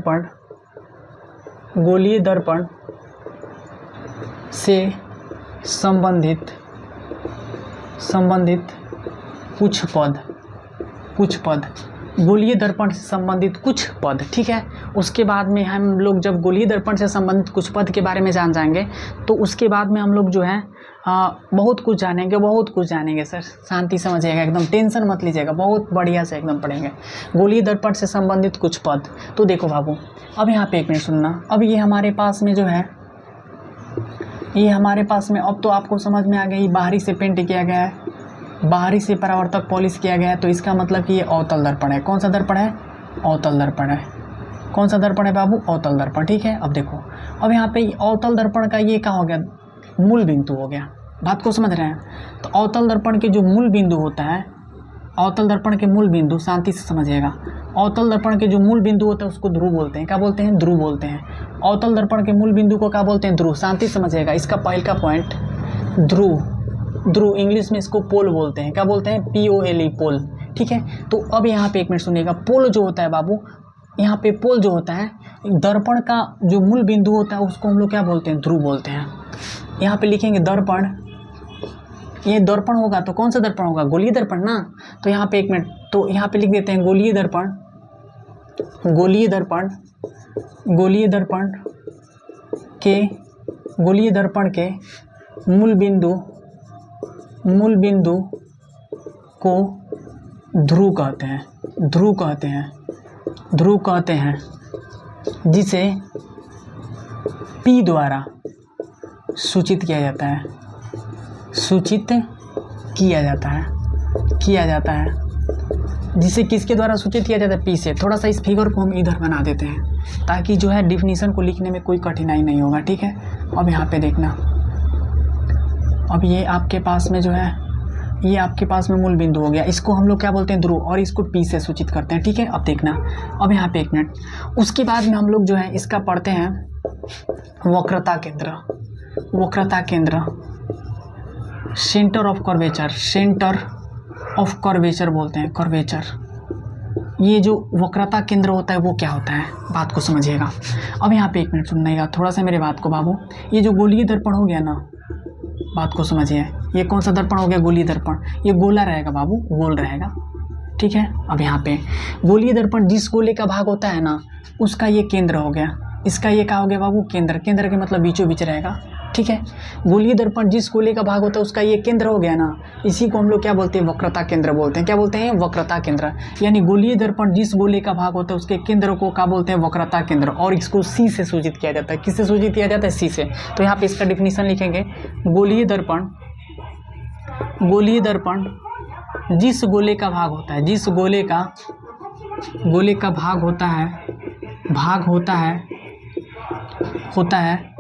दर्पण, गोलीय दर्पण से संबंधित कुछ पद, गोलीय दर्पण से संबंधित कुछ पद, ठीक है। उसके बाद में हम लोग जब गोलीय दर्पण से संबंधित कुछ पद के बारे में जान जाएंगे तो उसके बाद में हम लोग जो है बहुत कुछ जानेंगे सर, शांति समझिएगा, एकदम टेंशन मत लीजिएगा, बहुत बढ़िया से एकदम पढ़ेंगे। गोलीय दर्पण से संबंधित कुछ पद, तो देखो बाबू, अब यहाँ पे एक मिनट सुनना। अब ये हमारे पास में जो है, ये हमारे पास में, अब तो आपको समझ में आ गया, ये बाहरी से पेंट किया गया है, बाहरी से परावर्तक पॉलिश किया गया है, तो इसका मतलब कि ये अवतल दर्पण है। कौन सा दर्पण है? अवतल दर्पण है। कौन सा दर्पण है बाबू? अवतल दर्पण, ठीक है। अब देखो, अब यहाँ पे अवतल दर्पण का ये क्या हो गया? मूल बिंदु हो गया। बात को समझ रहे हैं? तो अवतल दर्पण के जो मूल बिंदु होता है, अवतल दर्पण के मूल बिंदु, शांति से समझिएगा, अवतल दर्पण के जो मूल बिंदु होता है उसको ध्रुव बोलते हैं। क्या बोलते हैं? ध्रुव बोलते हैं। अवतल दर्पण के मूल बिंदु को क्या बोलते हैं? ध्रुव। शांति समझिएगा, इसका पहला पॉइंट ध्रुव, इंग्लिश में इसको पोल बोलते हैं। क्या बोलते हैं? POLE, पोल, ठीक है। तो अब यहाँ पे एक मिनट सुनिएगा, पोल जो होता है बाबू, यहाँ पे पोल जो होता है, दर्पण का जो मूल बिंदु होता है उसको हम लोग क्या बोलते हैं? ध्रुव बोलते हैं। यहाँ पे लिखेंगे दर्पण, ये दर्पण होगा तो कौन सा दर्पण होगा? गोलीय दर्पण ना। तो यहाँ पे एक मिनट, तो यहाँ पे लिख देते हैं गोलीय दर्पण, गोलीय दर्पण के मूल बिंदु को ध्रुव कहते हैं, जिसे P द्वारा सूचित किया जाता है, जिसे किसके द्वारा सूचित किया जाता है? P से। थोड़ा सा इस फिगर को हम इधर बना देते हैं ताकि जो है डिफिनीशन को लिखने में कोई कठिनाई नहीं होगा, ठीक है। अब यहाँ पे देखना, अब ये आपके पास में जो है, ये आपके पास में मूल बिंदु हो गया, इसको हम लोग क्या बोलते हैं? ध्रुव, और इसको P से सूचित करते हैं, ठीक है। अब देखना, अब यहाँ पे एक मिनट, उसके बाद में हम लोग जो है इसका पढ़ते हैं वक्रता केंद्र, सेंटर ऑफ कर्वेचर बोलते हैं, कर्वेचर। ये जो वक्रता केंद्र होता है वो क्या होता है? बात को समझिएगा। अब यहाँ पे एक मिनट सुनना, थोड़ा सा मेरे बात को बाबू, ये जो गोलीय दर्पण हो गया ना, बात को समझिए, ये कौन सा दर्पण हो गया? गोलीय दर्पण। ये गोला रहेगा बाबू, गोल रहेगा, ठीक है। अब यहाँ पे गोलीय दर्पण जिस गोले का भाग होता है ना, उसका ये केंद्र हो गया, इसका ये क्या हो गया बाबू? केंद्र। केंद्र के मतलब बीचों बीच रहेगा, ठीक है। गोलीय दर्पण जिस गोले का भाग होता है उसका ये केंद्र हो गया ना, इसी को हम लोग क्या बोलते हैं? वक्रता केंद्र बोलते हैं। क्या बोलते हैं? वक्रता केंद्र। यानी गोलीय दर्पण जिस गोले का भाग होता है उसके केंद्र को क्या बोलते हैं? वक्रता केंद्र। और इसको C से सूचित किया जाता है। किससे सूचित किया जाता है? C से। तो यहाँ पे इसका डिफिनीशन लिखेंगे, गोलीय दर्पण जिस गोले का भाग होता है, जिस गोले का भाग होता है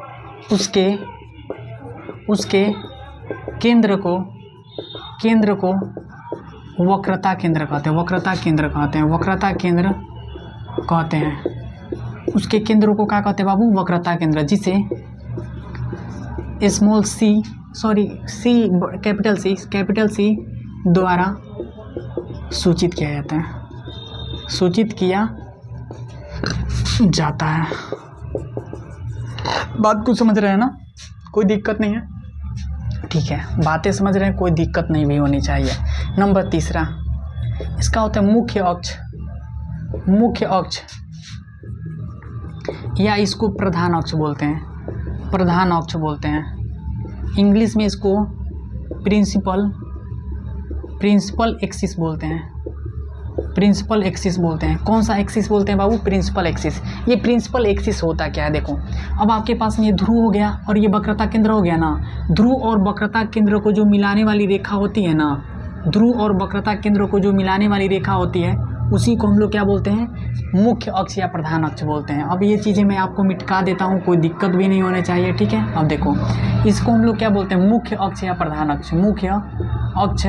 उसके केंद्र को वक्रता केंद्र कहते हैं। उसके केंद्र को क्या कहते हैं बाबू? वक्रता केंद्र, जिसे कैपिटल C द्वारा सूचित किया जाता है। बात को समझ रहे हैं ना? कोई दिक्कत नहीं है, ठीक है। बातें समझ रहे हैं, कोई दिक्कत नहीं भी होनी चाहिए। नंबर तीसरा, इसका होता है मुख्य अक्ष, या इसको प्रधान अक्ष बोलते हैं। इंग्लिश में इसको प्रिंसिपल एक्सिस बोलते हैं। कौन सा एक्सिस बोलते हैं बाबू? Principal axis. ये प्रिंसिपल एक्सिस होता क्या है? देखो, अब आपके पास में ये ध्रुव हो गया और ये वक्रता केंद्र हो गया ना। ध्रुव और वक्रता केंद्र को जो मिलाने वाली रेखा होती है ना, उसी को हम लोग क्या बोलते हैं? मुख्य अक्ष या प्रधान अक्ष बोलते हैं। अब ये चीज़ें मैं आपको मिटा देता हूँ, कोई दिक्कत भी नहीं होनी चाहिए, ठीक है। अब देखो, इसको हम लोग क्या बोलते हैं? मुख्य अक्ष या प्रधान अक्ष, मुख्य अक्ष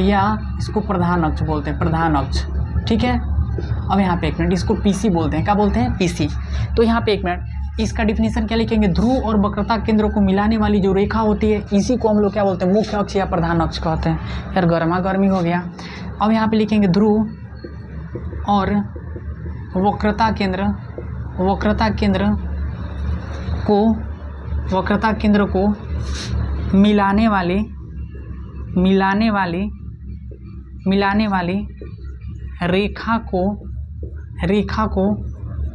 या इसको प्रधान अक्ष बोलते हैं, प्रधान अक्ष, ठीक है। अब यहाँ पे एक मिनट, इसको PC बोलते हैं। क्या बोलते हैं? PC। तो यहाँ पे एक मिनट, इसका डिफिनीशन क्या लिखेंगे? ध्रुव और वक्रता केंद्रों को मिलाने वाली जो रेखा होती है, इसी को हम लोग क्या बोलते हैं? मुख्य अक्ष या प्रधान अक्ष कहते हैं। यार गर्मा गर्मी हो गया। अब यहाँ पे लिखेंगे ध्रुव और वक्रता केंद्र वक्रता केंद्र को मिलाने वाली रेखा को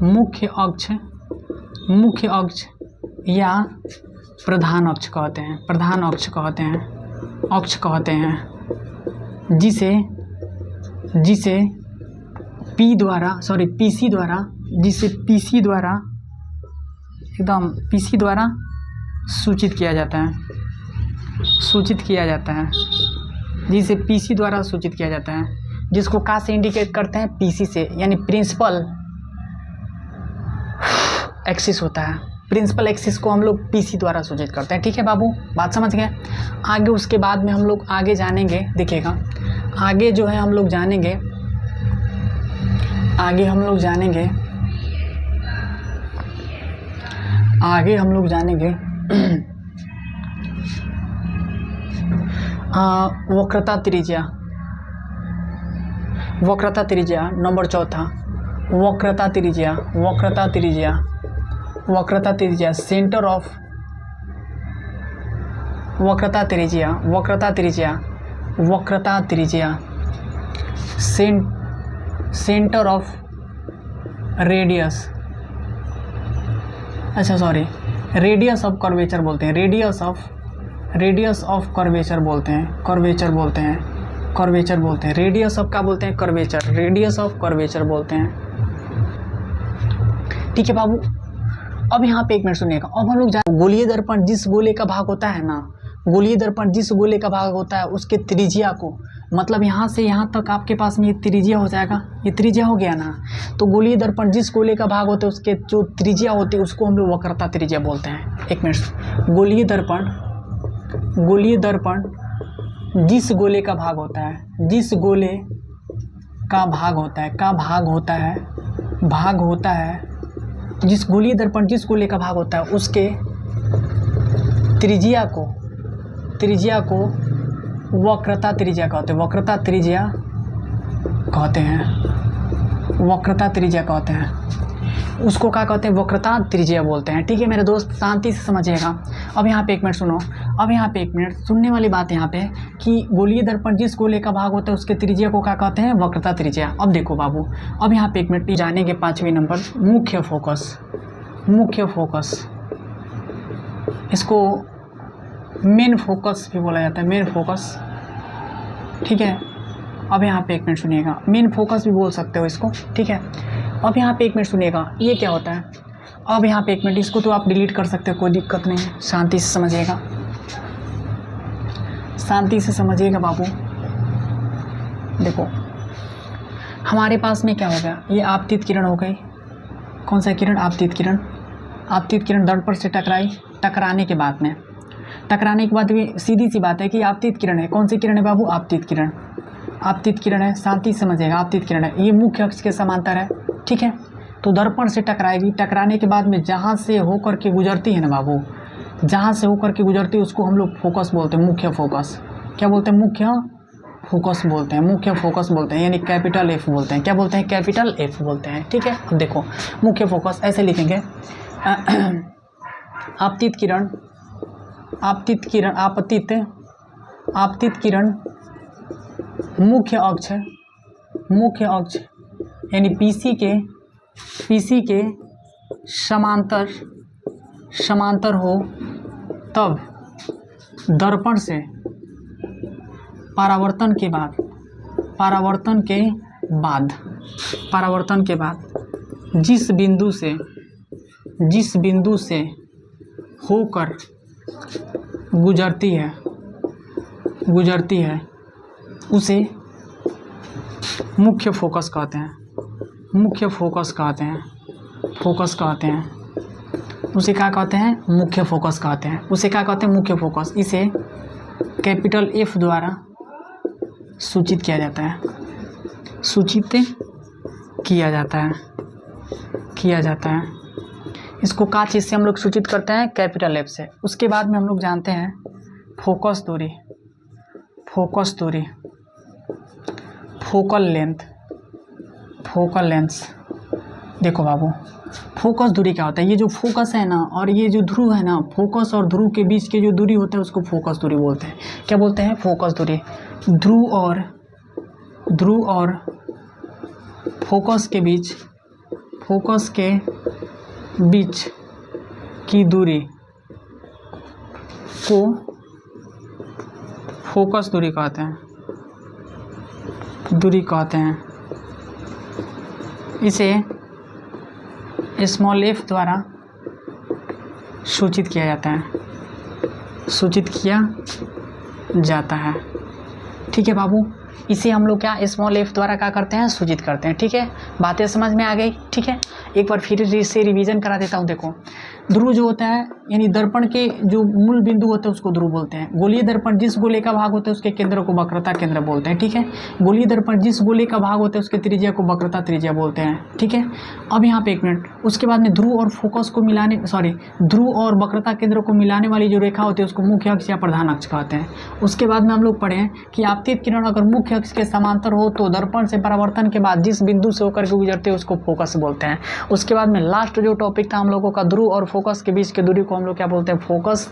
मुख्य अक्ष या प्रधान अक्ष कहते हैं, जिसे पीसी द्वारा सूचित किया जाता है, जिसको कहाँ से इंडिकेट करते हैं, पीसी से, यानी प्रिंसिपल एक्सिस होता है। प्रिंसिपल एक्सिस को हम लोग पीसी द्वारा सूचित करते हैं। ठीक है बाबू, बात समझ गए। आगे उसके बाद में हम लोग आगे जानेंगे, देखिएगा आगे जो है हम लोग जानेंगे वक्रता त्रिज्या नंबर चौथा, वक्रता त्रिज्या सेंटर ऑफ रेडियस, अच्छा सॉरी, रेडियस ऑफ कर्वेचर बोलते हैं, रेडियस ऑफ कर्वेचर बोलते हैं, रेडियस ऑफ क्या बोलते हैं, कर्वेचर, रेडियस ऑफ कर्वेचर बोलते हैं। ठीक है बाबू, अब यहाँ पे एक मिनट सुनिएगा। अब हम लोग गोलीय दर्पण जिस गोले का भाग होता है ना, गोलीय दर्पण जिस गोले का भाग होता है उसके त्रिज्या को, मतलब यहाँ से यहाँ तक आपके पास में ये त्रिज्या हो जाएगा, ये त्रिज्या हो गया ना। तो गोलीय दर्पण जिस गोले का भाग होता है उसके जो त्रिज्या होती है उसको हम लोग वक्रता त्रिज्या बोलते हैं। एक मिनट, गोलीय दर्पण जिस गोले का भाग होता है, जिस गोले का भाग होता है, जिस गोलीय दर्पण जिस गोले का भाग होता है उसके त्रिज्या को वक्रता त्रिज्या कहते हैं, वक्रता त्रिज्या कहते हैं। उसको क्या कहते हैं, वक्रता त्रिज्या बोलते हैं। ठीक है मेरे दोस्त, शांति से समझिएगा। अब यहाँ पे एक मिनट सुनो, अब यहाँ पे एक मिनट सुनने वाली बात यहाँ पे कि गोलीय दर्पण जिस गोले का भाग होता है उसके त्रिज्या को क्या कहते हैं, वक्रता त्रिज्या। अब देखो बाबू, अब यहाँ पे एक मिनट जानेंगे 5वें नंबर, मुख्य फोकस, इसको मेन फोकस भी बोला जाता है, मेन फोकस। ठीक है, अब यहाँ पे एक मिनट सुनिएगा, मेन फोकस भी बोल सकते हो इसको। ठीक है, अब यहाँ पे एक मिनट सुनिएगा, ये क्या होता है। अब यहाँ पे एक मिनट, इसको तो आप डिलीट कर सकते हो, कोई दिक्कत नहीं है, शांति से समझिएगा बाबू। देखो हमारे पास में क्या हो गया, ये आपतित किरण हो गई। कौन सा किरण, आपतित किरण दर्पण से टकराने के बाद भी सीधी सी बात है कि आपतित किरण है। कौन सी किरण है बाबू, आपतित किरण है, शांति समझिएगा, आपतित किरण है। ये मुख्य अक्ष के समांतर है। ठीक है, तो दर्पण से टकराएगी, टकराने के बाद में जहाँ से होकर के गुजरती है ना बाबू, जहाँ से होकर के गुजरती है उसको हम लोग फोकस बोलते हैं, मुख्य फोकस। क्या बोलते हैं, मुख्य फोकस बोलते हैं, यानी कैपिटल F बोलते हैं। क्या बोलते हैं, कैपिटल F बोलते हैं। ठीक है, अब देखो मुख्य फोकस ऐसे लिखेंगे, आपतित किरण मुख्य अक्ष यानी पीसी के समांतर हो तब दर्पण से परावर्तन के बाद जिस बिंदु से होकर गुजरती है उसे मुख्य फोकस कहते हैं, उसे क्या कहते हैं, मुख्य फोकस कहते हैं। मुख्य फोकस। इसे कैपिटल F द्वारा सूचित किया जाता है। इसको क्या चीज़ से हम लोग सूचित करते हैं, कैपिटल F से। उसके बाद में हम लोग जानते हैं फोकस दूरी, फोकल लेंथ, देखो बाबू, फोकस दूरी क्या होता है? ये जो फोकस है ना और ये जो ध्रुव है ना, फोकस और ध्रुव के बीच की जो दूरी होता है उसको फोकस दूरी बोलते हैं। क्या बोलते हैं? फोकस दूरी। ध्रुव और फोकस के बीच की दूरी को फोकस दूरी कहते हैं। इसे स्मॉल f द्वारा सूचित किया जाता है। ठीक है बाबू, इसे हम लोग क्या स्मॉल f द्वारा क्या करते हैं? सूचित करते हैं। ठीक है, बातें समझ में आ गई? ठीक है, एक बार फिर से रिवीजन करा देता हूँ। देखो, ध्रुव जो होता है यानी दर्पण के जो मूल बिंदु होते हैं उसको ध्रुव बोलते हैं। गोलीय दर्पण जिस गोले का भाग होता है उसके केंद्र को वक्रता केंद्र बोलते हैं। ठीक है, गोलीय दर्पण जिस गोले का भाग होता है उसके त्रिज्या को वक्रता त्रिज्या बोलते हैं। ठीक है, अब यहाँ पे एक मिनट, उसके बाद में ध्रुव और वक्रता केंद्र को मिलाने वाली जो रेखा होती है उसको मुख्य अक्ष या प्रधान अक्ष कहते हैं। उसके बाद में हम लोग पढ़े कि आपतित किरण अगर मुख्य अक्ष के समांतर हो तो दर्पण से परावर्तन के बाद जिस बिंदु से होकर के गुजरते हैं उसको फोकस बोलते हैं। उसके बाद में लास्ट जो टॉपिक था हम लोगों का, ध्रुव और फोकस के बीच की दूरी को हम लोग क्या बोलते हैं? फोकस